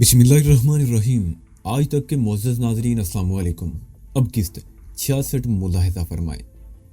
बिस्मिल्लाहिर्रहमानिर्रहीम। आज तक के मोअज़्ज़ज़ नाज़रीन अस्सलाम वालेकुम। अब किस्त 66 मुलाहिज़ा फरमाएं।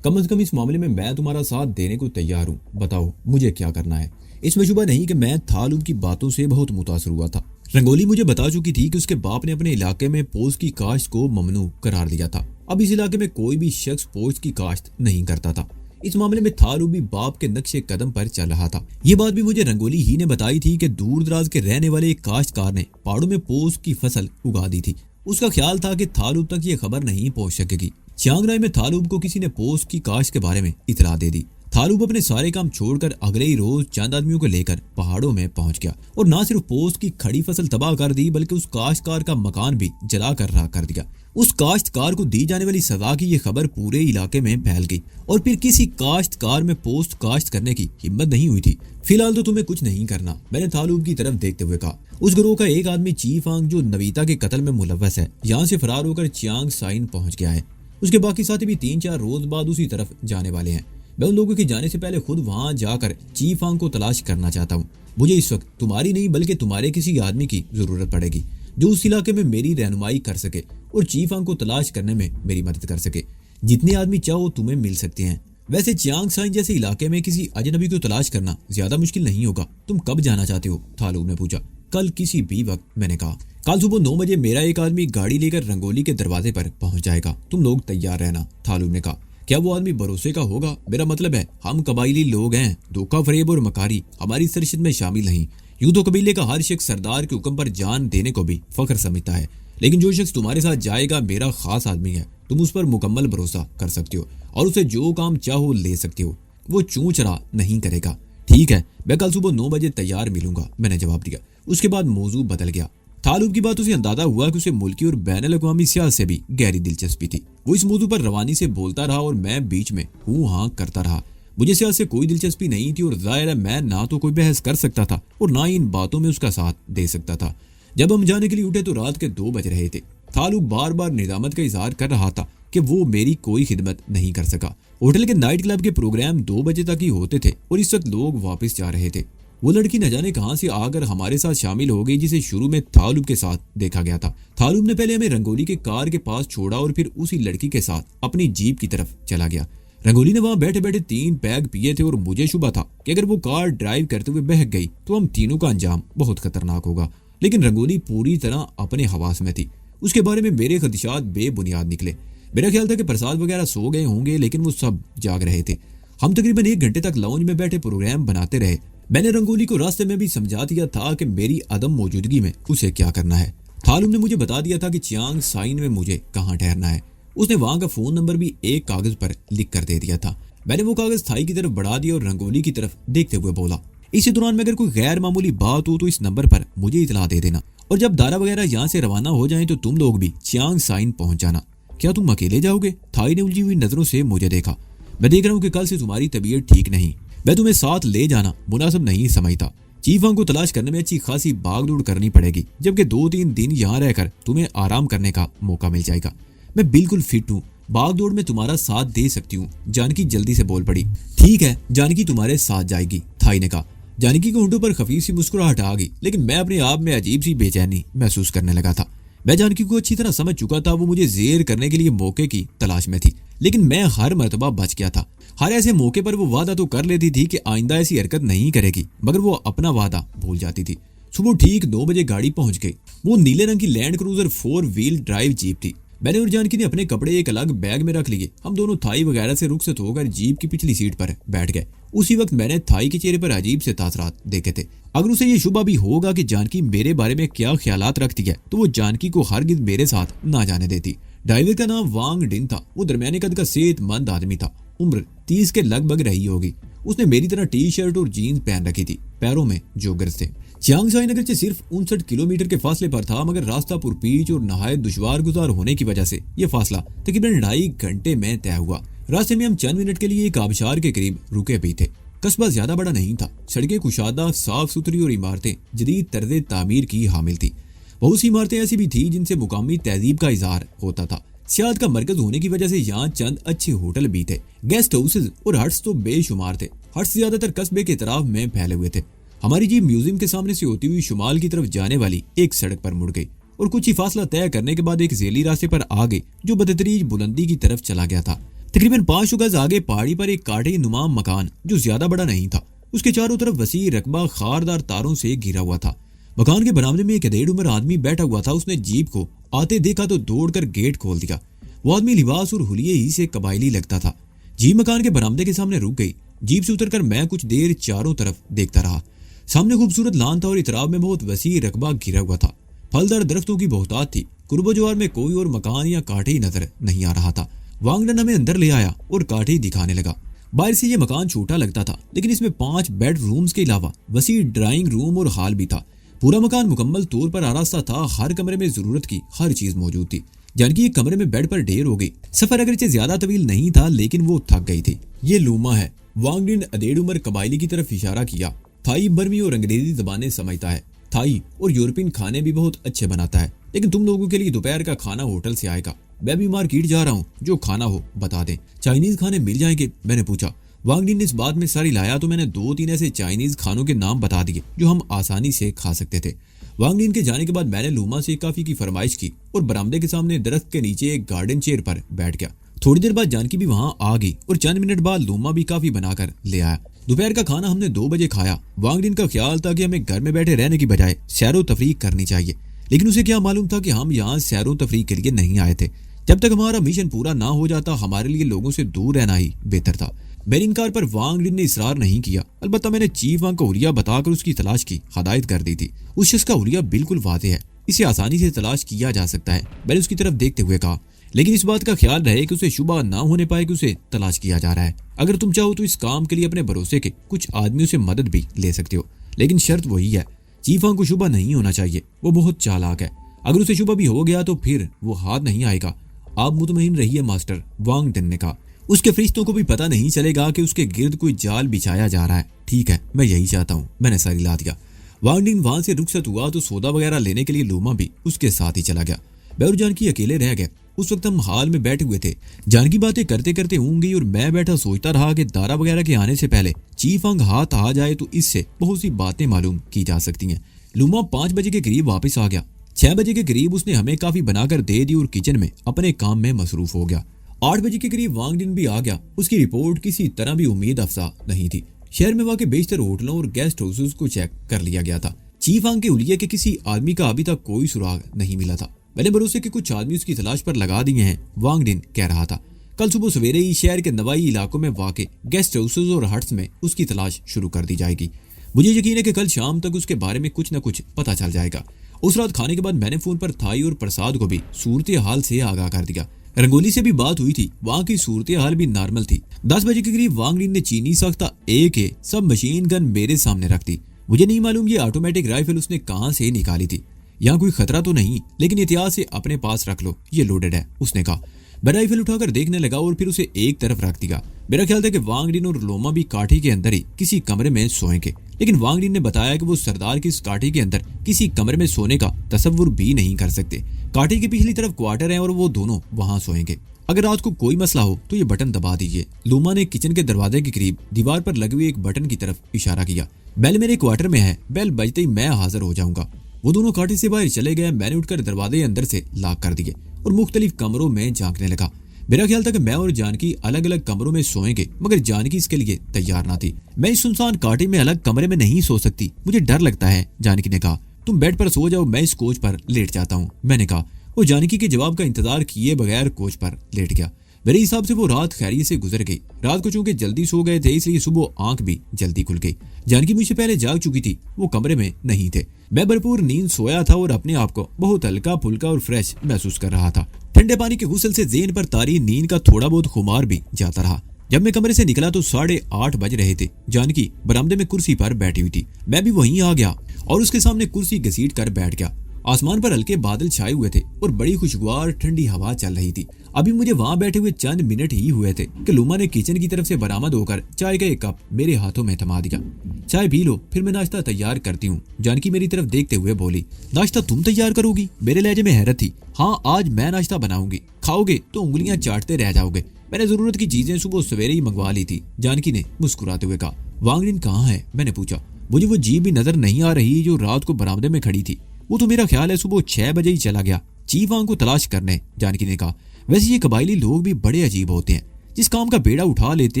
कम से कम इस मामले में मैं तुम्हारा साथ देने को तैयार हूँ। बताओ मुझे क्या करना है। इसमें शुबा नहीं कि मैं थालूब की बातों से बहुत मुतासर हुआ था। रंगोली मुझे बता चुकी थी कि उसके बाप ने अपने इलाके में पोस्त की काश्त को ममनू करार दिया था। अब इस इलाके में कोई भी शख्स पोस्त की काश्त नहीं करता था। इस मामले में थालूब भी बाप के नक्शे कदम पर चल रहा था। ये बात भी मुझे रंगोली ही ने बताई थी कि दूर दराज के रहने वाले एक काश्तकार ने पहाड़ों में पोस्त की फसल उगा दी थी। उसका ख्याल था कि थालूब तक ये खबर नहीं पहुंच सकेगी। चियांगराय में थालूब को किसी ने पोस्त की काश्त के बारे में इतला दे दी। थालूब अपने सारे काम छोड़कर अगले ही रोज चंद आदमियों को लेकर पहाड़ों में पहुंच गया और न सिर्फ पोस्त की खड़ी फसल तबाह कर दी बल्कि उस काश्तकार का मकान भी जला कर राख कर दिया। उस काश्तकार को दी जाने वाली सजा की ये खबर पूरे इलाके में फैल गई और फिर किसी काश्तकार में पोस्त काश्त करने की हिम्मत नहीं हुई थी। फिलहाल तो तुम्हें कुछ नहीं करना, मैंने थालूब की तरफ देखते हुए कहा। उस गिरोह का एक आदमी चीफांग जो नवीता के कत्ल में मुलव्वस है, यहाँ से फरार होकर चियांग साइन पहुंच गया है। उसके बाकी साथी भी 3-4 रोज बाद उसी तरफ जाने वाले हैं। मैं उन लोगों के जाने से पहले खुद वहां जाकर चीफांग को तलाश करना चाहता हूँ। मुझे इस वक्त तुम्हारी नहीं बल्कि तुम्हारे किसी आदमी की जरूरत पड़ेगी जो उस इलाके में मेरी रहनुमाई कर सके और चीफांग को तलाश करने में मेरी मदद कर सके। जितने आदमी चाहो तुम्हें मिल सकते हैं। वैसे चियांग साइन जैसे इलाके में किसी अजनबी को तलाश करना ज्यादा मुश्किल नहीं होगा। तुम कब जाना चाहते हो? थालूब ने पूछा। कल किसी भी वक्त, मैंने कहा। कल सुबह 9 बजे मेरा एक आदमी गाड़ी लेकर रंगोली के दरवाजे पर पहुंच जाएगा। तुम लोग तैयार रहना, थालूब ने कहा। क्या वो आदमी भरोसे का होगा? मेरा मतलब है हम कबाइली लोग हैं। धोखा फरेब और मकारी हमारी सरशत में शामिल नहीं। यूं तो कबीले का हर शख्स सरदार के हुक्म पर जान देने को भी फख्र समझता है, लेकिन जो शख्स तुम्हारे साथ जाएगा मेरा खास आदमी है। तुम उस पर मुकम्मल भरोसा कर सकते हो और उसे जो काम चाहो ले सकते हो। वो चूं चरा नहीं करेगा। ठीक है, मैं कल सुबह 9 बजे तैयार मिलूंगा, मैंने जवाब दिया। उसके बाद मौजू बदल गया। थालूब की बात उसे अंदाजा हुआ कि उसे मुल्की और बैनुल अक़वामी सियासत से भी गहरी दिलचस्पी थी। वो इस मौजू पर रवानी से बोलता रहा और मैं बीच में हूँ हाँ करता रहा। मुझे सियासत से कोई दिलचस्पी नहीं थी और जाहिर है मैं ना तो कोई बहस कर सकता था और ना ही इन बातों में उसका साथ दे सकता था। जब हम जाने के लिए उठे तो रात के 2 बज रहे थे। थालूब बार बार निदामत का इजहार कर रहा था कि वो मेरी कोई खिदमत नहीं कर सका। होटल के नाइट क्लब के प्रोग्राम 2 बजे तक ही होते थे और इस वक्त लोग वापस जा रहे थे। वो लड़की न जाने कहां से आकर हमारे साथ शामिल हो गई जिसे शुरू में थालूब के साथ देखा गया था। थालूब ने पहले हमें रंगोली के कार के पास छोड़ा और फिर उसी लड़की के साथ अपनी जीप की तरफ चला गया। रंगोली ने वहां बैठे बैठे 3 पैग पिए थे और मुझे शुबा था कि अगर वो कार ड्राइव करते हुए बहक गई तो हम तीनों का अंजाम बहुत खतरनाक होगा। लेकिन रंगोली पूरी तरह अपने हवास में थी। उसके बारे में मेरे खदशात बेबुनियाद निकले। मेरा ख्याल था कि प्रसाद वगैरह सो गए होंगे, लेकिन वो सब जाग रहे थे। हम तकरीबन 1 घंटे तक लाउंज में बैठे प्रोग्राम बनाते रहे। मैंने रंगोली को रास्ते में भी समझा दिया था कि मेरी अदम मौजूदगी में उसे क्या करना है। थालूब ने मुझे बता दिया था कि चियांग साइन में मुझे कहाँ ठहरना है। उसने वहां का फोन नंबर भी एक कागज पर लिख कर दे दिया था। मैंने वो कागज थाई की तरफ बढ़ा दिया और रंगोली की तरफ देखते हुए बोला, इसी दौरान में अगर कोई गैर मामूली बात हो तो इस नंबर पर मुझे इतला दे देना और जब दारा वगैरह यहाँ से रवाना हो जाए तो तुम लोग भी चियांग साइन पहुंच जाना। क्या तुम अकेले जाओगे? थाई ने उलझी हुई नजरों से मुझे देखा। मैं देख रहा हूँ कि कल से तुम्हारी तबीयत ठीक नहीं। मैं तुम्हें साथ ले जाना मुनासिब नहीं समझता। चीफांग को तलाश करने में अच्छी खासी भागदौड़ करनी पड़ेगी, जबकि 2-3 दिन यहाँ रहकर तुम्हें आराम करने का मौका मिल जाएगा। मैं बिल्कुल फिट हूँ, भागदौड़ में तुम्हारा साथ दे सकती हूँ। जानकी जल्दी से बोल पड़ी। ठीक है, जानकी तुम्हारे साथ जाएगी, थाई ने कहा। जानकी के होंठों पर खफीफ सी मुस्कुराहट आ गई, लेकिन मैं अपने आप में अजीब सी बेचैनी महसूस करने लगा था। मैं जानकी को अच्छी तरह समझ चुका था। वो मुझे जेर करने के लिए मौके की तलाश में थी, लेकिन मैं हर मर्तबा बच गया था। हर ऐसे मौके पर वो वादा तो कर लेती थी कि आइंदा ऐसी हरकत नहीं करेगी, मगर वो अपना वादा भूल जाती थी। सुबह ठीक 9 बजे गाड़ी पहुंच गई। वो नीले रंग की land cruiser 4 wheel drive jeep थी। मैंने और जानकी ने अपने कपड़े एक अलग बैग में रख लिए। हम दोनों थाई वगैरह से रुखसत होकर जीप की पिछली सीट पर बैठ गए। उसी वक्त मैंने थाई के चेहरे पर अजीब से तासरात देखे थे। अगर उसे ये शुबा भी होगा कि जानकी मेरे बारे में क्या ख्यालात रखती है तो वो जानकी को हरगिज़ मेरे साथ ना जाने देती। ड्राइवर का नाम वांग डिन था। वो दरमियाने कद का सेहतमंद आदमी था। उम्र 30 के लगभग रही होगी। उसने मेरी तरह टी शर्ट और जीन्स पहन रखी थी। पैरों में जोगर्स थे। चियांग साइन नगर से सिर्फ 59 किलोमीटर के फासले पर था, मगर रास्ता पुरपीच और नहायत दुश्वार गुजार होने की वजह से यह फासला तकरीबन 2.5 घंटे में तय हुआ। रास्ते में हम चंद मिनट के लिए एक आबशार के करीब रुके भी थे। कस्बा ज्यादा बड़ा नहीं था। सड़कें कुशादा, साफ सुथरी और इमारतें जदीद तर्ज तामीर की हामिल थी। बहुत सी इमारतें ऐसी भी थी जिनसे मुकामी तहजीब का इजहार होता था। सियाहत का मरकज होने की वजह से यहाँ चंद अच्छे होटल भी थे। गेस्ट हाउसेज और हट्स तो बेशुमार थे। हट्स ज्यादातर कस्बे के तरफ में फैले हुए थे। हमारी जीप म्यूजियम के सामने से होती हुई शुमाल की तरफ जाने वाली एक सड़क पर मुड़ गई और कुछ ही फासला तय करने के बाद एक जैली रास्ते पर आ गई जो बदतरीज बुलंदी की तरफ चला गया था। तकरीबन 500 गज आगे पहाड़ी पर एक कांटे नुमा मकान जो ज्यादा बड़ा नहीं था, उसके चारों तरफ वसी रकबा खारदार तारों से घिरा हुआ था। मकान के बरामदे में एक अधेड़ उम्र आदमी बैठा हुआ था। उसने जीप को आते देखा तो दौड़कर गेट खोल दिया। वो आदमी लिबास और हुलिये ही से कबायली लगता था। जीप मकान के बरामदे के सामने रुक गई। जीप से उतरकर मैं कुछ देर चारों तरफ देखता रहा। सामने खूबसूरत लान था और इतराब में बहुत वसी रकबा घिरा हुआ था। फलदार दरख्तों की बहुतात थी। कुर्बजवार में कोई और मकान या कांटे ही नजर नहीं आ रहा था। वांगडन हमें अंदर ले आया और कांटे दिखाने लगा। बाहर से ये मकान छोटा लगता था, लेकिन इसमें 5 बेड रूम्स के अलावा वसी ड्राइंग रूम और हॉल भी था। पूरा मकान मुकम्मल तौर पर आरास्ता था। हर कमरे में जरूरत की हर चीज मौजूद थी। जानकी एक कमरे में बेड पर ढेर हो गई। सफर अगरचे ज्यादा तवील नहीं था, लेकिन वो थक गई थी। ये लूमा है। वांगडिन अधेड़ उम्र कबायली की तरफ इशारा किया। थाई, बर्मी और अंग्रेजी जबानें समझता है। थाई और यूरोपियन खाने भी बहुत अच्छे बनाता है, लेकिन तुम लोगों के लिए दोपहर का खाना होटल से आएगा। मैं भी मार्केट जा रहा हूँ, जो खाना हो बता दें। चाइनीज खाने मिल जाएंगे? मैंने पूछा। वांगडिन ने इस बात में सारी लाया तो मैंने 2-3 ऐसे चाइनीज खानों के नाम बता दिए जो हम आसानी से खा सकते थे। वांगडिन के जाने के बाद मैंने लूमा से काफी की फरमाइश की और बरामदे के सामने दरख्त के नीचे एक गार्डन चेयर पर बैठ गया। थोड़ी देर बाद जानकी भी वहां आ गई और चंद मिनट बाद लूमा भी काफी बनाकर ले आया। दोपहर का खाना हमने 2 बजे खाया। वांगडिन का ख्याल था कि हमें घर में बैठे रहने की बजाय सैरो तफरीह करनी चाहिए, लेकिन उसे क्या मालूम था कि हम यहाँ सैरो तफरीह के लिए नहीं आए थे। जब तक हमारा मिशन पूरा ना हो जाता हमारे लिए लोगों से दूर रहना ही बेहतर था। मेरे इनकार पर वांगडिन ने इसरार नहीं किया। अलबत्ता मैंने चीफ वांग का हुलिया बताकर उसकी तलाश की हदायत कर दी थी। उस शख्स का हुलिया बिल्कुल वाज़ेह है, इसे आसानी से तलाश किया जा सकता है। मैंने उसकी तरफ देखते हुए कहा, लेकिन इस बात का ख्याल रहे कि उसे शुबा ना होने पाए कि उसे तलाश किया जा रहा है। अगर तुम चाहो तो इस काम के लिए अपने भरोसे के कुछ आदमियों से मदद भी ले सकते हो, लेकिन शर्त वही है, चीफ वांग को शुबा नहीं होना चाहिए। वो बहुत चालाक है। अगर उसे शुबा भी हो गया तो फिर वो हाथ नहीं आएगा। आप मुतमईन रहिए मास्टर, वांगडिन ने कहा। उसके फरिश्तों को भी पता नहीं चलेगा कि उसके गिर्द कोई जाल बिछाया जा रहा है। ठीक है, मैं यही चाहता हूँ, मैंने सारी ला दिया। वांगडिन वहां से रुखसत हुआ तो सौदा वगैरह लेने के लिए लूमा भी उसके साथ ही चला गया। मैं और जानकी अकेले रह गए। उस वक्त हम हाल में बैठे हुए थे। जानकी बातें करते करते ऊँग गई और मैं बैठा सोचता रहा कि दारा वगैरह के आने से पहले चीफ वांग हाथ आ जाए तो इससे बहुत सी बातें मालूम की जा सकती हैं। लूमा 5 बजे के करीब वापस आ गया। 6 बजे के करीब उसने हमें काफी बनाकर दे दी और किचन में अपने काम में मसरूफ हो गया। 8 बजे के करीब वांगडिन भी आ गया। उसकी रिपोर्ट किसी तरह भी उम्मीद अफजा नहीं थी। शहर में वाक़ बेशतर होटलों और गेस्ट हाउसेस को चेक कर लिया गया था। चीफ वांग के हुलिये के किसी आदमी का अभी तक कोई सुराग नहीं मिला था। मैंने भरोसे के कुछ आदमी उसकी तलाश पर लगा दिए हैं, वांगडिन कह रहा था। कल सुबह सवेरे ही शहर के नवाई इलाकों में वाक़ गेस्ट हाउसेस और हट्स में उसकी तलाश शुरू कर दी जाएगी। मुझे यकीन है कि कल शाम तक उसके बारे में कुछ न कुछ पता चल जाएगा। उस रात खाने के बाद मैंने फोन पर थाई और प्रसाद को भी सूरत हाल से आगाह कर दिया। रंगोली से भी बात हुई थी, वहाँ की सूरत हाल भी नॉर्मल थी। 10 बजे के करीब वांगडिन ने चीनी साख्ता AK सब मशीन गन मेरे सामने रख दी। मुझे नहीं मालूम ये ऑटोमेटिक राइफल उसने कहाँ से निकाली थी। यहाँ कोई खतरा तो नहीं, लेकिन एहतियात से अपने पास रख लो, ये लोडेड है, उसने कहा। मैं राइफल उठाकर देखने लगा और फिर उसे एक तरफ रख दिया। मेरा ख्याल था कि वांगडिन और लोमा भी काठी के अंदर ही किसी कमरे में सोएंगे, लेकिन वांगडिन ने बताया कि वो सरदार की इस काठी के अंदर किसी कमरे में सोने का तसव्वुर भी नहीं कर सकते। काठी की पिछली तरफ क्वार्टर है और वो दोनों वहां सोएंगे। अगर रात को कोई मसला हो तो ये बटन दबा दीजिए। लूमा ने किचन के दरवाजे के करीब दीवार पर लगे हुए एक बटन की तरफ इशारा किया। बेल मेरे क्वार्टर में है, बेल बजते ही मैं हाजिर हो जाऊंगा। वो दोनों काठी से बाहर चले गए। मैंने उठकर दरवाजे अंदर से लॉक कर दिए और मुख्तलिफ कमरों में झांकने लगा। मेरा ख्याल था कि मैं और जानकी अलग अलग कमरों में सोएंगे, मगर जानकी इसके लिए तैयार ना थी। मैं इस सुनसान काठी में अलग कमरे में नहीं सो सकती, मुझे डर लगता है, जानकी ने कहा। तुम बेड पर सो जाओ, मैं इस कोच पर लेट जाता हूँ, मैंने कहा। वो जानकी के जवाब का इंतजार किए बगैर कोच पर लेट गया। मेरे हिसाब से वो रात खैरियत से गुजर गई। रात को चूंकि जल्दी सो गए थे, इसलिए सुबह आंख भी जल्दी खुल गई। जानकी मुझसे पहले जाग चुकी थी, वो कमरे में नहीं थे। मैं भरपूर नींद सोया था और अपने आप को बहुत हल्का फुल्का और फ्रेश महसूस कर रहा था। ठंडे पानी के गुस्ल से ज़हन पर तारी नींद का थोड़ा बहुत खुमार भी जाता रहा। जब मैं कमरे से निकला तो 8:30 बज रहे थे। जानकी बरामदे में कुर्सी पर बैठी हुई थी। मैं भी वहीं आ गया और उसके सामने कुर्सी घसीट कर बैठ गया। आसमान पर हल्के बादल छाए हुए थे और बड़ी खुशगवार ठंडी हवा चल रही थी। अभी मुझे वहां बैठे हुए चंद मिनट ही हुए थे कि लूमा ने किचन की तरफ से बरामद होकर चाय का एक कप मेरे हाथों में थमा दिया। चाय पी लो, फिर मैं नाश्ता तैयार करती हूँ, जानकी मेरी तरफ देखते हुए बोली। नाश्ता तुम तैयार करोगी? मेरे लहजे में हैरत थी। हाँ, आज मैं नाश्ता बनाऊंगी, खाओगे तो उंगलियां चाटते रह जाओगे। मैंने जरूरत की चीजें सुबह सवेरे ही मंगवा ली थी, जानकी ने मुस्कुराते हुए कहा। वांगडिन कहाँ है? मैंने पूछा। मुझे वो जीप भी नजर नहीं आ रही जो रात को बरामदे में खड़ी थी। वो तो मेरा ख्याल है सुबह 6 बजे ही चला गया चीफ वांग को तलाश करने, जानकी ने कहा। वैसे ये कबायली लोग भी बड़े अजीब होते हैं, जिस काम का बेड़ा उठा लेते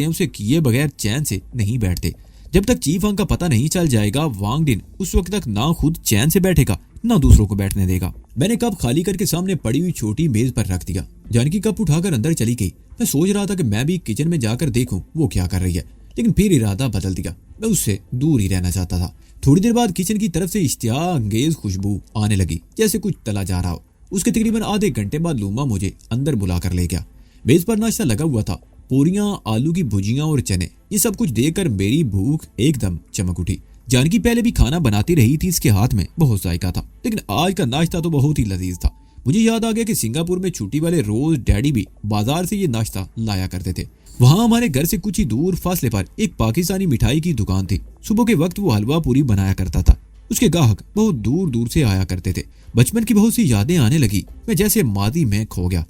हैं उसे किए बगैर चैन से नहीं बैठते। जब तक चीफ वांग का पता नहीं चल जाएगा वांग डिन उस वक्त तक ना खुद चैन से बैठेगा ना दूसरों को बैठने देगा। मैंने कप खाली करके सामने पड़ी हुई छोटी मेज पर रख दिया। जानकी कप उठाकर अंदर चली गई। मैं सोच रहा था कि मैं भी किचन में जाकर देखूं वो क्या कर रही है, लेकिन फिर इरादा बदल दिया। मैं उससे दूर ही रहना चाहता था। थोड़ी देर बाद किचन की तरफ से इश्तिया अंगेज खुशबू आने लगी, जैसे कुछ तला जा रहा हो। उसके तकरीबन आधे घंटे बाद लूमा मुझे अंदर बुलाकर ले गया। मेज पर नाश्ता लगा हुआ था, पूरियां, आलू की भुजियां और चने। ये सब कुछ देखकर मेरी भूख एकदम चमक उठी। जानकी पहले भी खाना बनाती रही थी, इसके हाथ में बहुत जायका था, लेकिन आज का नाश्ता तो बहुत ही लजीज था। मुझे याद आ गया कि सिंगापुर में छुट्टी वाले रोज डैडी भी बाजार से ये नाश्ता लाया करते थे। वहां हमारे घर से कुछ ही दूर फासले पर एक पाकिस्तानी मिठाई की दुकान थी। सुबह के वक्त वो हलवा पूरी बनाया करता था। उसके ग्राहक बहुत दूर दूर से आया करते थे। बचपन की बहुत सी यादें आने लगी। मैं जैसे मादी में खो गया।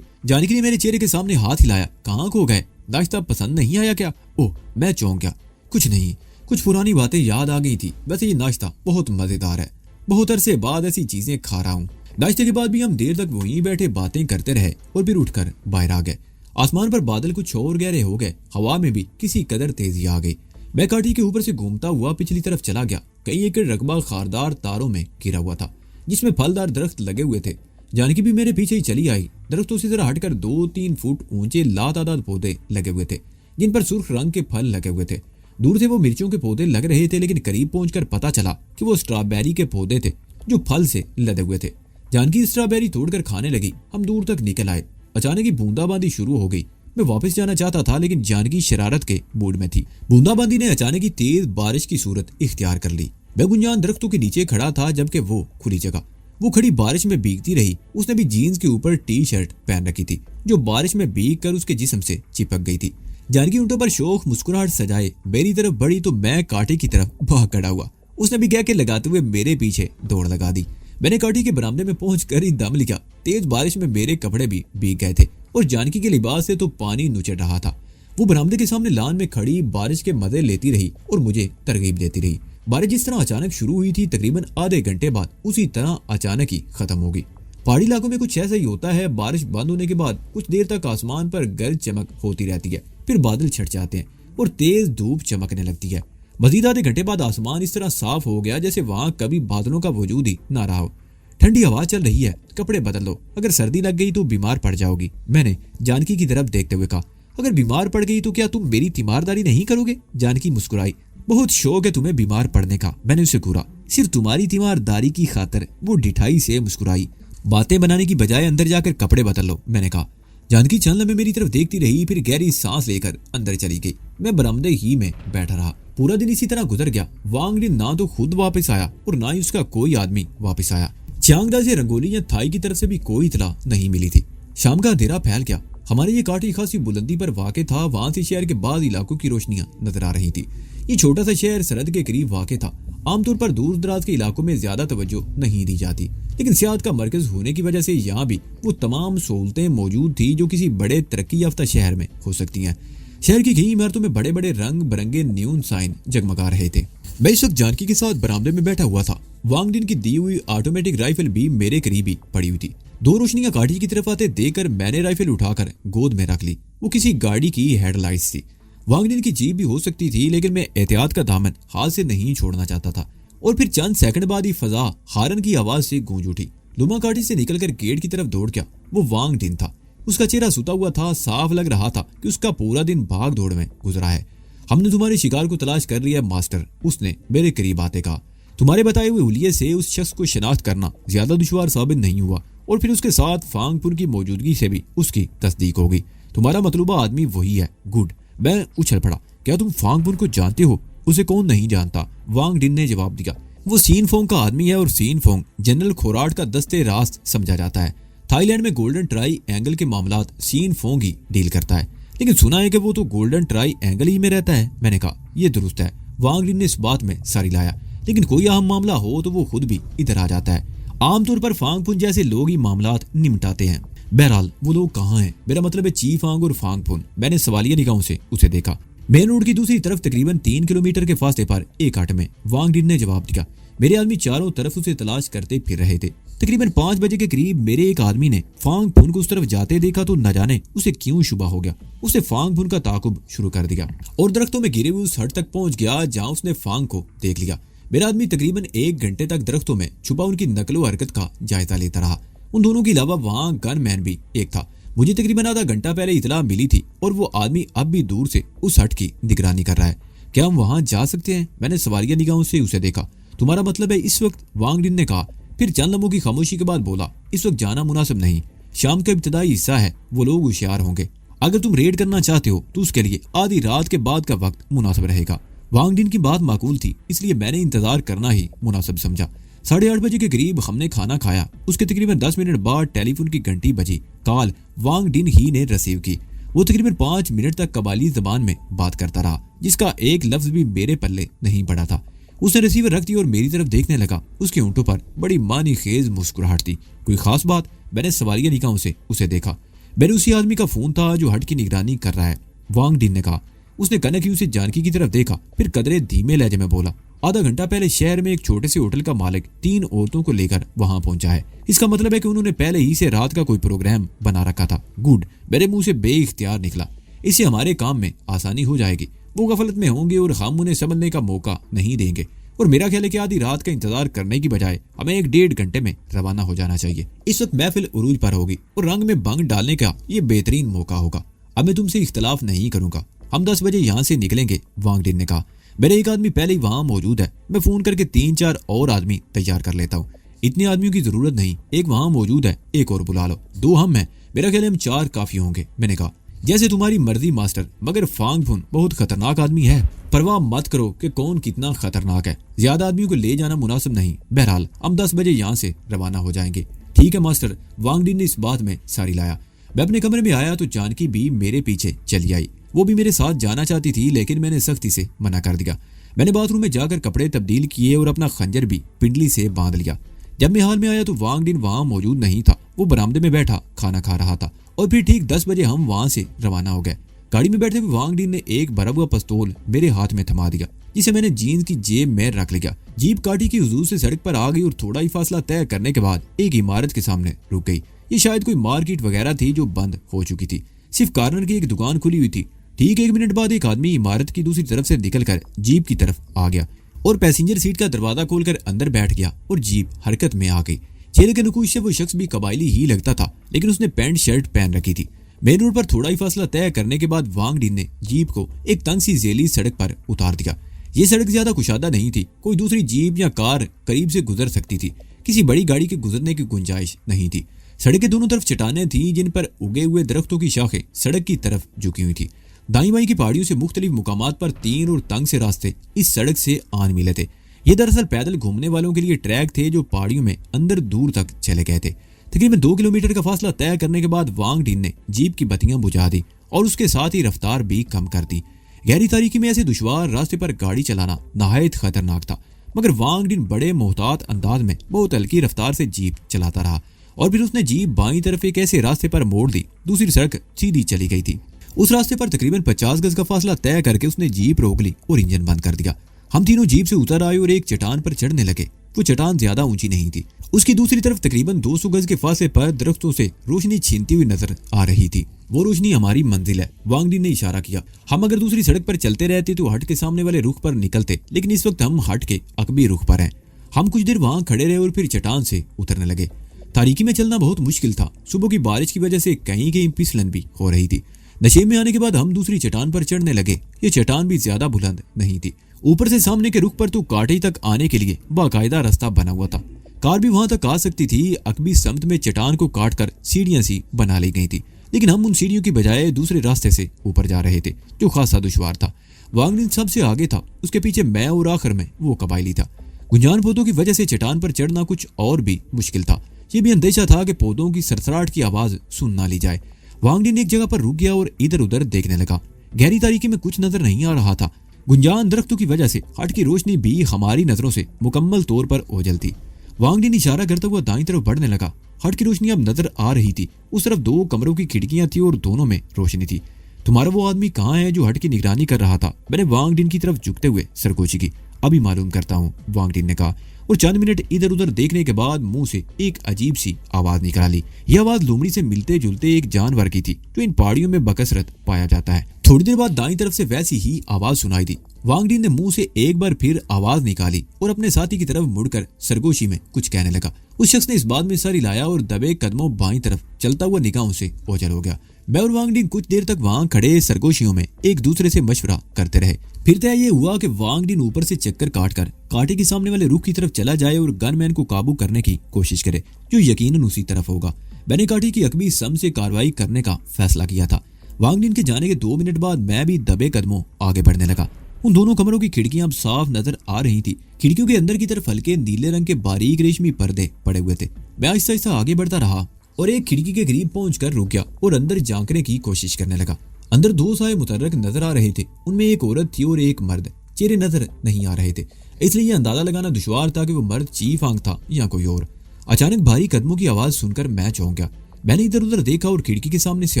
जानकी ने मेरे चेहरे के सामने हाथ हिलाया। कहाँ खो गए? नाश्ता पसंद नहीं आया क्या? ओह, मैं चौंक गया। कुछ नहीं, कुछ पुरानी बातें याद आ गई थी। वैसे ये नाश्ता बहुत मजेदार है। बहुत अरसे बाद ऐसी चीजें खा रहा हूँ। नाश्ते के बाद भी हम देर तक वहीं बैठे बातें करते रहे और फिर उठकर बाहर आ गए। आसमान पर बादल कुछ और गहरे हो गए। हवा में भी किसी कदर तेजी आ गई। मैं काठी के ऊपर से घूमता हुआ पिछली तरफ चला गया। कई एकड़ रकबा खारदार तारों में घिरा हुआ था, जिसमें फलदार दरख्त लगे हुए थे। जानकी भी मेरे पीछे ही चली आई। दरख्तों से जरा हटकर 2-3 फुट ऊंचे लातादाद पौधे लगे हुए थे, जिन पर सुर्ख रंग के फल लगे हुए थे। दूर से वो मिर्चों के पौधे लग रहे थे, लेकिन करीब पहुंचकर पता चला कि वो स्ट्रॉबेरी के पौधे थे जो फल से लदे हुए थे। जानकी स्ट्रॉबेरी तोड़कर खाने लगी। हम दूर तक निकल आए। अचानक ही बूंदाबांदी शुरू हो गई। मैं वापस जाना चाहता था, लेकिन जानकी शरारत के मूड में थी। बूंदाबांदी ने अचानक ही तेज बारिश की सूरत इख्तियार कर ली। मैं गुंजान दरख्तों के नीचे खड़ा था, जबकि वो खुली जगह। वो खड़ी बारिश में भीगती रही। उसने भी जीन्स के ऊपर टी-शर्ट पहन रखी थी, जो बारिश में भीग कर उसके जिस्म से चिपक गई थी। जानकी उंटों पर शोक मुस्कुराहट सजाए मेरी तरफ बढ़ी तो मैं कांटे की तरफ भाग खड़ा हुआ। उसने भी कह के लगाते हुए मेरे पीछे दौड़ लगा दी। मैंने काठी के बरामदे में पहुंचकर ही दम लिया। तेज बारिश में मेरे कपड़े भी भीग गए थे और जानकी के लिबास से तो पानी नुचड़ रहा था। वो बरामदे के सामने लान में खड़ी बारिश के मजे लेती रही और मुझे तरगीब देती रही। बारिश जिस तरह अचानक शुरू हुई थी, तकरीबन आधे घंटे बाद उसी तरह अचानक ही खत्म हो गई। पहाड़ी इलाकों में कुछ ऐसा ही होता है। बारिश बंद होने के बाद कुछ देर तक आसमान पर गर्द चमक होती रहती है, फिर बादल छट जाते हैं और तेज धूप चमकने लगती है। मजीद आधे घंटे बाद आसमान इस तरह साफ हो गया जैसे वहां कभी बादलों का वजूद ही ना रहा हो। ठंडी हवा चल रही है। कपड़े बदल लो, अगर सर्दी लग गई तो बीमार पड़ जाओगी, मैंने जानकी की तरफ देखते हुए कहा। अगर बीमार पड़ गई तो क्या तुम मेरी तीमारदारी नहीं करोगे? जानकी मुस्कुराई। बहुत शौक है तुम्हें बीमार पड़ने का, मैंने उसे घूरा। सिर्फ तुम्हारी तीमारदारी की खातर। वो ढिठाई से मुस्कुराई। बातें बनाने की बजाय अंदर जाकर कपड़े बदल लो, मैंने कहा। जानकी चंद लम्हे मेरी तरफ देखती रही, फिर गहरी सांस लेकर अंदर चली गई। मैं बरामदे ही में बैठा रहा। पूरा दिन इसी तरह गुजर गया। वांग डिन ना तो खुद वापस आया और ना ही उसका कोई आदमी वापस आया। चांगदा से रंगोली या थाई की तरफ से भी कोई इतला नहीं मिली थी। शाम का अंधेरा फैल गया। हमारे ये काठी खासी बुलंदी पर वाक़े था। वहां से शहर के बाद इलाकों की रोशनियां नजर आ रही थी। ये छोटा सा शहर सरहद के करीब वाक़े था। आमतौर पर दूर दराज के इलाकों में ज्यादा तवज्जो नहीं दी जाती, लेकिन सियाहत का मरकज होने की वजह से यहाँ भी वो तमाम सहूलतें मौजूद थी जो किसी बड़े तरक्की याफ्ता शहर में हो सकती हैं। शहर की कई इमारतों में बड़े बड़े रंग बिरंगे न्यून साइन जगमगा रहे थे। मैं इस वक्त जानकी के साथ बरामदे में बैठा हुआ था। वांग डिन की दी हुई ऑटोमेटिक राइफल भी मेरे करीब ही पड़ी हुई थी। दो रोशनियां काठी की तरफ आते देखकर मैंने राइफल उठाकर गोद में रख ली। वो किसी गाड़ी की हेडलाइट्स थी। वांग डिन की जीप भी हो सकती थी, लेकिन मैं एहतियात का दामन हाथ से नहीं छोड़ना चाहता था। और फिर चंद सेकंड बाद ही फजा हारन की आवाज से गूंज उठी। लुमा काठी से निकलकर गेट की तरफ दौड़ गया। वो वांग डिन था। उसका चेहरा सुता हुआ था। साफ लग रहा था कि उसका पूरा दिन भाग दौड़ में गुजरा है। हमने तुम्हारे शिकार को तलाश कर लिया मास्टर, उसने मेरे करीब आते कहा। तुम्हारे बताए हुए हुलिये से उस शख्स को शिनाख्त करना ज्यादा दुश्वार साबित नहीं हुआ, और फिर उसके साथ फांगपुर की मौजूदगी से भी उसकी तस्दीक हो गई। तुम्हारा मतलूबा आदमी वही है। गुड। मैं उछल पड़ा। क्या तुम फांगपुर को जानते हो? उसे कौन नहीं जानता, वांग डिन ने जवाब दिया। वो सीन फोंग का आदमी है और सीन फोंग जनरल खोराट का दस्ते रास्त समझा जाता है। थाईलैंड में गोल्डन ट्राई एंगल के मामलात सीन फोंग ही डील करता है। लेकिन सुना है कि वो तो गोल्डन ट्राई एंगल ही में रहता है। मैंने कहा, यह दुरुस्त है। वांग डिन ने इस बात में सारी लाया। लेकिन कोई अहम मामला हो तो वो खुद भी इधर आ जाता है। आमतौर पर फांगपुन जैसे लोग ही मामलात निपटाते हैं। बहरहाल वो लोग कहाँ हैं? मेरा मतलब है चीफ फांग और फांगपुन। मैंने सवालिया निगाहों से उसे देखा। मेन रोड की दूसरी तरफ तकरीबन 3 किलोमीटर के फासले पर एक हट में वांग डिन ने जवाब दिया। मेरे आदमी चारों तरफ उसे तलाश करते फिर रहे थे। तकरीबन 5 बजे के करीब मेरे एक आदमी ने फांग फुन को उस तरफ जाते देखा तो न जाने उसे क्यों शुबा हो गया। उसने फांग फुन का ताकुब शुरू कर दिया और दरख्तों में गिरे हुए उस हट तक पहुंच गया जहां उसने फांग को देख लिया। मेरा आदमी तकरीबन 1 घंटे तक दरख्तों में छुपा उनकी नकलो हरकत का जायजा लेता रहा। उन दोनों के अलावा वहां गनमैन भी एक था। मुझे तकरीबन आधा घंटा पहले इतला मिली थी और वो आदमी अब भी दूर से उस हट की निगरानी कर रहा है। क्या हम वहां जा सकते हैं? मैंने सवालिया निगाहों से उसे देखा। तुम्हारा मतलब है इस वक्त? वांग डिन ने कहा। फिर चंद लम्हों की खामोशी के बाद बोला, इस वक्त जाना मुनासिब नहीं। शाम का इब्तदाई हिस्सा है, वो लोग होशियार होंगे। अगर तुम रेड करना चाहते हो तो उसके लिए आधी रात के बाद का वक्त मुनासिब रहेगा। वांग डिन की बात माकूल थी, इसलिए मैंने इंतजार करना ही मुनासिब समझा। 8:30 बजे के करीब हमने खाना खाया। उसके तकरीबन 10 मिनट बाद टेलीफोन की घंटी बजी। कॉल वांग डिन ही ने रिसीव की। वो तकरीबन 5 मिनट तक कबाली जबान में बात करता रहा, जिसका एक लफ्ज भी मेरे पल्ले नहीं पड़ा था। उसने रिसीवर रख दी और मेरी तरफ देखने लगा। उसके होंठों पर बड़ी मानी खेज मुस्कुराहट थी। कोई खास बात? मैंने सवालिया निगाहों से उसे देखा। मैंने उसी आदमी का फोन था जो हट की निगरानी कर रहा है, वांग डिन ने कहा। उसने कनक से जानकी की तरफ देखा, फिर कदरे धीमे लहजे में बोला, आधा घंटा पहले शहर में एक छोटे से होटल का मालिक 3 औरतों को लेकर वहां पहुंचा है। इसका मतलब है कि उन्होंने पहले ही से रात का कोई प्रोग्राम बना रखा था। गुड, मेरे मुंह से बेइख्तियार निकला। इससे हमारे काम में आसानी हो जाएगी। वो गफलत में होंगे और हम उन्हें समझने का मौका नहीं देंगे। और मेरा ख्याल है कि आधी रात का इंतजार करने की बजाय हमें 1-1.5 घंटे में रवाना हो जाना चाहिए। इस वक्त महफिल उरूज पर होगी और रंग में भंग डालने का ये बेहतरीन मौका होगा। अब मैं तुमसे इख्तलाफ नहीं करूंगा। हम 10 बजे यहाँ से निकलेंगे, वांग डिन ने कहा। मेरे एक आदमी पहले ही वहां मौजूद है। मैं फोन करके 3-4 और आदमी तैयार कर लेता हूँ। इतने आदमियों की जरूरत नहीं, एक वहां मौजूद है, एक और बुला लो। 2 हम हैं, मेरा ख्याल है हम 4 काफी होंगे। मैंने कहा, जैसे तुम्हारी मर्जी मास्टर, मगर फांग फुन बहुत खतरनाक आदमी है। परवाह मत करो कि कौन कितना खतरनाक है। ज्यादा आदमियों को ले जाना मुनासिब नहीं। बहरहाल हम 10 बजे यहाँ से रवाना हो जाएंगे। ठीक है मास्टर, वांग डिन ने इस बात में सारी लाया। मैं अपने कमरे में आया तो जानकी भी मेरे पीछे चली आई। वो भी मेरे साथ जाना चाहती थी, लेकिन मैंने सख्ती से मना कर दिया। मैंने बाथरूम में जाकर कपड़े तब्दील किए और अपना खंजर भी पिंडली से बांध लिया। जब मैं हाल में आया तो वांग डिन वहां मौजूद नहीं था। वो बरामदे में बैठा खाना खा रहा था। और फिर ठीक 10 बजे हम वहां से रवाना हो गए। गाड़ी में बैठे हुए वांग डिन ने एक भरा हुआ पिस्तौल मेरे हाथ में थमा दिया, जिसे मैंने जीन्स की जेब में रख लिया। जीप काटी की हुजूर से सड़क पर आ गई और थोड़ा ही फासला तय करने के बाद एक इमारत के सामने रुक गई। ये शायद कोई मार्केट वगैरह थी जो बंद हो चुकी थी। सिर्फ कॉर्नर की एक दुकान खुली हुई थी। ठीक 1 मिनट बाद एक आदमी इमारत की दूसरी तरफ से निकलकर जीप की तरफ आ गया और पैसेंजर सीट का दरवाजा खोलकर अंदर बैठ गया और जीप हरकत में आ गई। चेहरे के नकूश से वो शख्स भी कबायली ही लगता था, लेकिन उसने पैंट शर्ट पहन रखी थी। मेन रोड पर थोड़ा ही फासला तय करने के बाद वांग डिन ने जीप को एक तंग सी जैली सड़क पर उतार दिया। ये सड़क ज्यादा कुशादा नहीं थी। कोई दूसरी जीप या कार करीब से गुजर सकती थी। किसी बड़ी गाड़ी के गुजरने की गुंजाइश नहीं थी। सड़क के दोनों तरफ चट्टानें थी, जिन पर उगे हुए दरख्तों की शाखें सड़क की तरफ झुकी हुई थी। दाई बाई की पहाड़ियों से मुख्तलिफ मुकामात पर 3 और तंग से रास्ते इस सड़क से आन मिले थे। ये दरअसल पैदल घूमने वालों के लिए ट्रैक थे जो पहाड़ियों में अंदर दूर तक चले गए थे। तकरीबन 2 किलोमीटर का फासला तय करने के बाद वांग डिन ने जीप की बत्तियां बुझा दी और उसके साथ ही रफ्तार भी कम कर दी। गहरी तारीकी में ऐसे दुश्वार रास्ते पर गाड़ी चलाना नहायत खतरनाक था, मगर वांग डिन बड़े मोहतात अंदाज में बहुत हल्की रफ्तार से जीप चलाता रहा और फिर उसने जीप बाईं तरफ एक ऐसे रास्ते पर मोड़ दी। दूसरी सड़क सीधी चली गई थी। उस रास्ते पर तकरीबन 50 गज का फासला तय करके उसने जीप रोक ली और इंजन बंद कर दिया। हम तीनों जीप से उतर आए और एक चट्टान पर चढ़ने लगे। वो चट्टान ज्यादा ऊंची नहीं थी। उसकी दूसरी तरफ तकरीबन 200 गज के फासले पर दरख्तों से रोशनी छीनती हुई नजर आ रही थी। वो रोशनी हमारी मंजिल है, वांग डिन ने इशारा किया। हम अगर दूसरी सड़क पर चलते रहते तो हट के सामने वाले रुख पर निकलते, लेकिन इस वक्त हम हट के अकबी रुख पर हैं। हम कुछ देर वहां खड़े रहे और फिर चट्टान से उतरने लगे। तारीकी में चलना बहुत मुश्किल था। सुबह की बारिश की वजह से कहीं कहीं फिसलन भी हो रही थी। नशे में आने के बाद हम दूसरी चट्टान पर चढ़ने लगे। ये चट्टान भी ज्यादा बुलंद नहीं थी। ऊपर से सामने के रुख पर तो काटे तक आने के लिए बाकायदा रास्ता बना हुआ था। कार भी वहां तक आ सकती थी। अकबी समत में चट्टान को काट कर सीढ़ियां सी बना ली गई थी, लेकिन हम उन सीढ़ियों की बजाय दूसरे रास्ते से ऊपर जा रहे थे, जो खासा दुश्वार था। वांग डिन सबसे आगे था, उसके पीछे मैं और आखिर में वो कबायली था। गुंजान पौधों की वजह से चट्टान पर चढ़ना कुछ और भी मुश्किल था। ये भी अंदेशा था कि पौधों की सरसराहट की आवाज सुन ना ली जाए। वांग डिन एक जगह पर रुक गया और इधर उधर देखने लगा। गहरी तारीकी में कुछ नजर नहीं आ रहा था। गुंजान दरख्तों की वजह से हट की रोशनी भी हमारी नजरों से मुकम्मल तौर पर ओझल थी। वांग डिन इशारा करता हुआ दाईं तरफ बढ़ने लगा। हट की रोशनी अब नजर आ रही थी। उस तरफ 2 कमरों की खिड़कियां थी और दोनों में रोशनी थी। तुम्हारा वो आदमी कहाँ है जो हट की निगरानी कर रहा था? मैंने वांग डिन की तरफ झुकते हुए सरगोशी की। अभी मालूम करता हूँ, वांग डिन ने कहा, और चंद मिनट इधर उधर देखने के बाद मुंह से एक अजीब सी आवाज निकाली। यह आवाज लोमड़ी से मिलते जुलते एक जानवर की थी जो इन पहाड़ियों में बकसरत पाया जाता है। थोड़ी देर बाद दाईं तरफ से वैसी ही आवाज सुनाई दी। वांग डिन ने मुंह से एक बार फिर आवाज निकाली और अपने साथी की तरफ मुड़कर सरगोशी में कुछ कहने लगा। उस शख्स ने इस बात में सर हिलाया और दबे कदमों बाईं तरफ चलता हुआ निगाहों से ओझल हो गया। मैं और वांग डिन कुछ देर तक वहां खड़े सरगोशियों में एक दूसरे से मशवरा करते रहे। फिर तय ये हुआ कि वांग डिन ऊपर से चक्कर काटकर कांटे के सामने वाले रुख की तरफ चला जाए और गनमैन को काबू करने की कोशिश करे, जो यकीनन उसी तरफ होगा। मैंने कांटे की अकबी सम से कार्रवाई करने का फैसला किया था। वांग डिन के जाने के 2 मिनट बाद मैं भी दबे कदमों आगे बढ़ने लगा। उन दोनों कमरों की खिड़कियां अब साफ नजर आ रही थी। खिड़कियों के अंदर की तरफ हल्के नीले रंग के बारीक रेशमी पर्दे पड़े हुए थे। मैं आहिस्ता आहिस्ता आगे बढ़ता रहा और एक खिड़की के करीब पहुंचकर रुक गया और अंदर झांकने की कोशिश करने लगा। अंदर 2 साए मुतर्रक नजर आ रहे थे। उनमें एक औरत थी और एक मर्द। चेहरे नजर नहीं आ रहे थे, इसलिए यह अंदाजा लगाना दुश्वार था कि वो मर्द चीफ आंख था या कोई और। अचानक भारी कदमों की आवाज सुनकर मैं चौंक गया। मैंने इधर उधर देखा और खिड़की के सामने से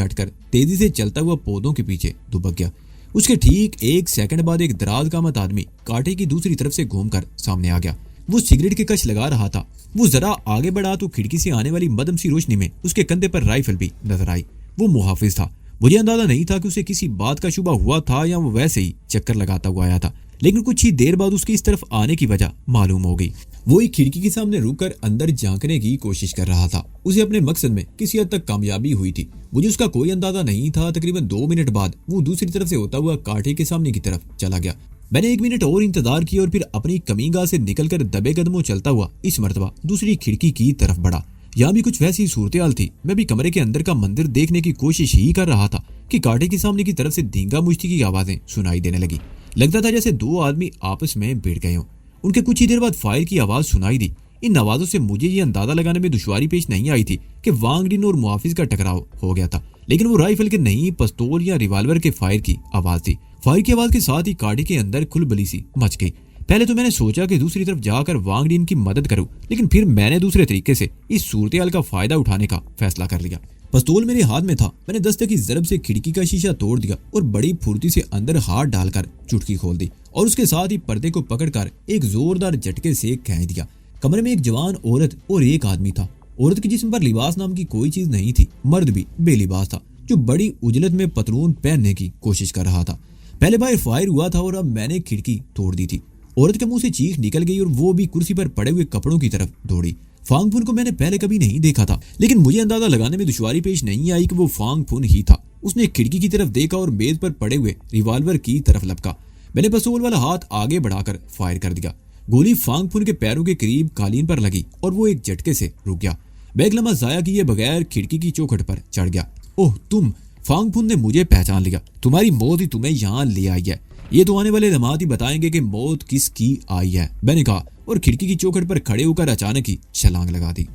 हटकर तेजी से चलता हुआ पौधों के पीछे दुबक गया। उसके ठीक 1 सेकंड बाद एक दराज कामत आदमी कांटे की दूसरी तरफ से घूमकर सामने आ गया। वो सिगरेट के कश लगा रहा था। वो जरा आगे बढ़ा तो खिड़की से आने वाली मदम सी रोशनी में उसके कंधे पर राइफल भी नजर आई। वो मुहाफिज था। मुझे अंदाजा नहीं था कि उसे किसी बात का शुबा हुआ था या वो वैसे ही चक्कर लगाता हुआ आया था, लेकिन कुछ ही देर बाद उसकी इस तरफ आने की वजह मालूम हो गई। वो एक खिड़की के सामने रुककर अंदर झांकने की कोशिश कर रहा था। उसे अपने मकसद में किसी हद तक कामयाबी हुई थी। मुझे उसका कोई अंदाजा नहीं था। तकरीबन 2 मिनट बाद वो दूसरी तरफ से होता हुआ कांटे के सामने की तरफ चला गया। मैंने 1 मिनट और इंतजार किया और फिर अपनी कमीगाह से निकलकर दबे कदमों चलता हुआ इस मर्तबा दूसरी खिड़की की तरफ बढ़ा। यहाँ भी कुछ वैसी सूरत हाल थी। मैं भी कमरे के अंदर का मंदिर देखने की कोशिश ही कर रहा था कि कांटे के सामने की तरफ से धींगा मुश्ती की आवाजें सुनाई देने लगी। लगता था जैसे 2 आदमी आपस में भिड़ गए हों। उनके कुछ ही देर बाद फायर की आवाज सुनाई दी। इन आवाजों से मुझे ये अंदाजा लगाने में दुश्वारी पेश नहीं आई थी कि वांग डिन और मुहाफिज का टकराव हो गया था, लेकिन वो राइफल के नहीं, पिस्तौल या रिवाल्वर के फायर की आवाज थी। फायर की आवाज के साथ ही कांटे के अंदर खुलबली सी मच गई। पहले तो मैंने सोचा कि दूसरी तरफ जाकर वांग डिन की मदद करूं, लेकिन फिर मैंने दूसरे तरीके से इस सूरत का फायदा उठाने का फैसला कर लिया। पिस्तौल मेरे हाथ में था। मैंने दस्ते की जरब से खिड़की का शीशा तोड़ दिया और बड़ी फुर्ती से अंदर हाथ डालकर चुटकी खोल दी और उसके साथ ही पर्दे को पकड़कर एक जोरदार झटके से खींच दिया। कमरे में एक जवान औरत और एक आदमी था। औरत के जिस्म पर लिबास नाम की कोई चीज नहीं थी। मर्द भी बेलिबास था, जो बड़ी उजलत में पतलून पहनने की कोशिश कर रहा था। पहले बार फायर हुआ था और अब मैंने खिड़की तोड़ दी थी। औरत के मुंह से चीख निकल गई और वो भी कुर्सी पर पड़े हुए कपड़ों की तरफ दौड़ी। फांग फुन को मैंने पहले कभी नहीं देखा था, लेकिन मुझे अंदाजा लगाने में दुश्वारी पेश नहीं आई कि वो फांग फुन ही था। उसने खिड़की की तरफ देखा और मेज पर पड़े हुए रिवॉल्वर की तरफ लपका। मैंने पिस्तौल वाला हाथ आगे बढ़ाकर फायर कर दिया। गोली फांग फुन के पैरों के करीब कालीन पर लगी और वो एक झटके से रुक गया। मैं एक लम्हा जाया किए बगैर खिड़की की चौखट पर चढ़ गया। ओह तुम! फांग फुन ने मुझे पहचान लिया। तुम्हारी मौत ही तुम्हें यहाँ ले आई है। ये तो आने वाले लम्हात ही बताएंगे कि मौत किसकी आई है, मैंने कहा और खिड़की की चौखट पर खड़े होकर अचानक ही छलांग लगा दी।